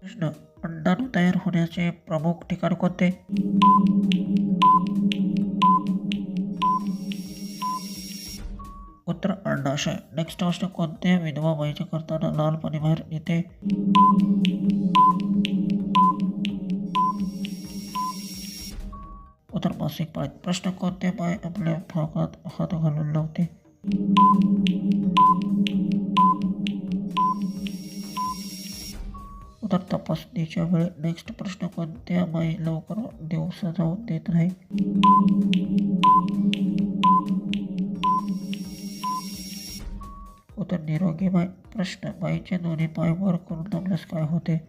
प्रश्न. अंडाणू तयार होण्याचे प्रमुख ठिकाण कोणते? उत्तर अंडाशय. नेक्स्ट प्रश्न. कोणत्या विधवा बाईच्या करताना लाल पाणी बाहेर येते? उत्तर मासिक पाळीत. प्रश्न. कोणत्या बाई आपल्या फ्रॉकात हात घालून लावते? उत्तर तपासणीच्या वेळी. नेक्स्ट प्रश्न. कोणत्या बाई लवकर दिवस जाऊन देत नाही? उत्तर निरोगी बाई. प्रश्न. बाईचे दोन्ही पाय वर करून दाबल्यास काय होते?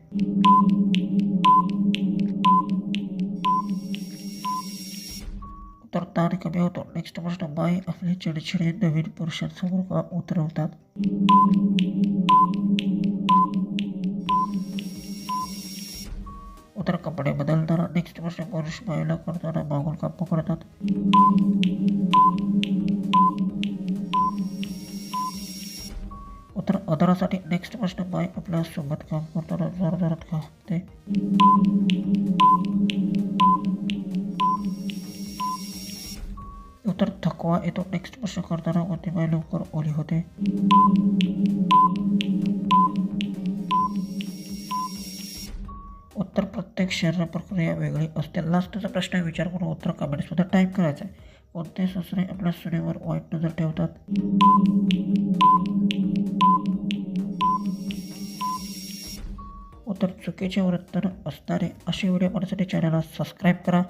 उत्तर ताण कमी होतो. नेक्स्ट प्रश्न. बाई आपली चिडचिडे नवीन पुरुषांसमोर का उतरवतात? उत्तर कपडे बदलताना. नेक्स्ट प्रश्न. पुरुष बाईला करताना मागून का पकडतात? उत्तर आदरासाठी. नेक्स्ट प्रश्न. बाई आपल्या सोबत काम करताना जोरजोरात का हाकते? उत्तर थकवा येतो. नेक्स्ट प्रश्न. करताना कोणती बाई लवकर ओली होते? उत्तर प्रत्येक शरीर प्रक्रिया वेगळी असते. लास्टचा प्रश्न विचार करून उत्तर कमेंट्समध्ये टाईप करायचं आहे. कोणते सासरे आपल्या सुनेवर वाईट नजर ठेवतात? उत्तर चुकीचे वर्तन असणारे असे व्हिडिओ पाहण्यासाठी चॅनलला सबस्क्राईब करा.